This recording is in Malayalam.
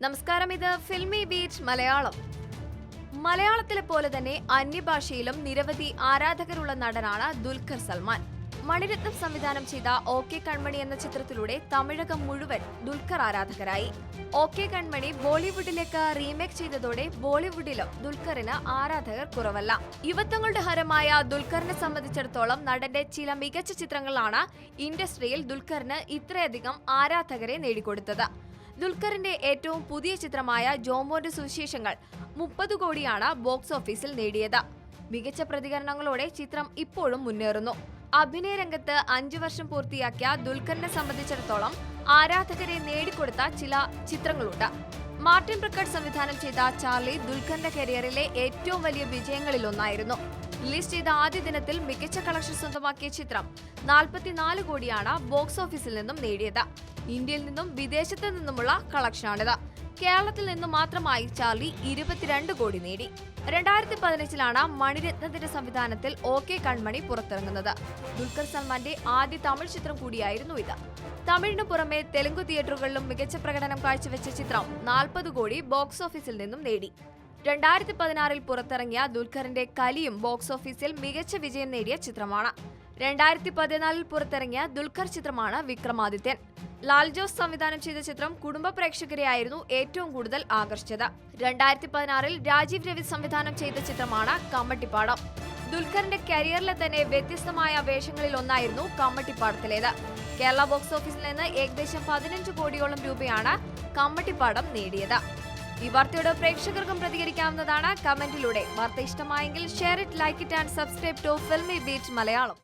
നമസ്കാരം, ഇത് ഫിൽമി ബീറ്റ് മലയാളം. മലയാളത്തിലെ പോലെ തന്നെ അന്യഭാഷയിലും നിരവധി ആരാധകരുള്ള നടനാണ് ദുൽഖർ സൽമാൻ. മണിരത്നം സംവിധാനം ചെയ്ത ഓക്കെ കൺമണി എന്ന ചിത്രത്തിലൂടെ തമിഴകം മുഴുവൻ ദുൽഖർ ആരാധകരായി. ഓക്കെ കൺമണി ബോളിവുഡിലേക്ക് റീമേക്ക് ചെയ്തതോടെ ബോളിവുഡിലും ദുൽഖറിന് ആരാധകർ കുറവല്ല. യുവത്വങ്ങളുടെ ഹരമായ ദുൽഖറിനെ സംബന്ധിച്ചിടത്തോളം നടന്റെ ചില മികച്ച ചിത്രങ്ങളാണ് ഇൻഡസ്ട്രിയിൽ ദുൽഖറിന് ഇത്രയധികം ആരാധകരെ നേടിക്കൊടുത്തത്. ദുൽഖറിന്റെ ഏറ്റവും പുതിയ ചിത്രമായ ജോമോന്റെ സുവിശേഷങ്ങൾ 30 കോടിയാണ് ബോക്സ് ഓഫീസിൽ നേടിയത്. മികച്ച പ്രതികരണങ്ങളോടെ ചിത്രം ഇപ്പോഴും മുന്നേറുന്നു. അഭിനയ രംഗത്ത് 5 വർഷം പൂർത്തിയാക്കിയ ദുൽഖറിനെ സംബന്ധിച്ചിടത്തോളം ആരാധകരെ നേടിക്കൊടുത്ത ചില ചിത്രങ്ങളുണ്ട്. മാർട്ടിൻ ബ്രക്കട്ട് സംവിധാനം ചെയ്ത ചാർലി ദുൽഖറിന്റെ കരിയറിലെ ഏറ്റവും വലിയ വിജയങ്ങളിലൊന്നായിരുന്നു. റിലീസ് ചെയ്ത ആദ്യ ദിനത്തിൽ മികച്ച കളക്ഷൻ സ്വന്തമാക്കിയ ചിത്രം 44 കോടിയാണ് ബോക്സ് ഓഫീസിൽ നിന്നും നേടിയത്. ഇന്ത്യയിൽ നിന്നും വിദേശത്ത് നിന്നുമുള്ള കളക്ഷനാണിത്. കേരളത്തിൽ നിന്നും മാത്രമായി ചാർലി 22 കോടി നേടി. 2015 മണിരത്നത്തിന്റെ സംവിധാനത്തിൽ ഓക്കെ കൺമണി പുറത്തിറങ്ങുന്നത്. ദുൽഖർ സൽമാന്റെ ആദ്യ തമിഴ് ചിത്രം കൂടിയായിരുന്നു ഇത്. തമിഴിനു പുറമെ തെലുങ്ക് തിയേറ്ററുകളിലും മികച്ച പ്രകടനം കാഴ്ചവെച്ച ചിത്രം 40 കോടി ബോക്സ് ഓഫീസിൽ നിന്നും നേടി. 2016 പുറത്തിറങ്ങിയ ദുൽഖറിന്റെ കലിയും ബോക്സ് ഓഫീസിൽ മികച്ച വിജയം നേടിയ ചിത്രമാണ്. 2014 പുറത്തിറങ്ങിയ ദുൽഖർ ചിത്രമാണ് വിക്രമാദിത്യൻ. ലാൽ ജോസ് സംവിധാനം ചെയ്ത ചിത്രം കുടുംബ പ്രേക്ഷകരെയായിരുന്നു ഏറ്റവും കൂടുതൽ ആകർഷിച്ചത്. 2016 രാജീവ് രവി സംവിധാനം ചെയ്ത ചിത്രമാണ് കമ്മട്ടിപ്പാടം. ദുൽഖറിന്റെ കരിയറിലെ തന്നെ വ്യത്യസ്തമായ വേഷങ്ങളിൽ ഒന്നായിരുന്നു കമ്മട്ടിപ്പാടത്തിലേത്. കേരള ബോക്സ് ഓഫീസിൽ നിന്ന് ഏകദേശം 15 കോടിയോളം രൂപയാണ് കമ്മട്ടിപ്പാടം നേടിയത്. ഈ വാർത്തയോട് പ്രേക്ഷകർക്കും പ്രതികരിക്കാവുന്നതാണ് കമന്റിലൂടെ. വാർത്ത ഇഷ്ടമായെങ്കിൽ share it, like it and subscribe to Filmibeat Malayalam.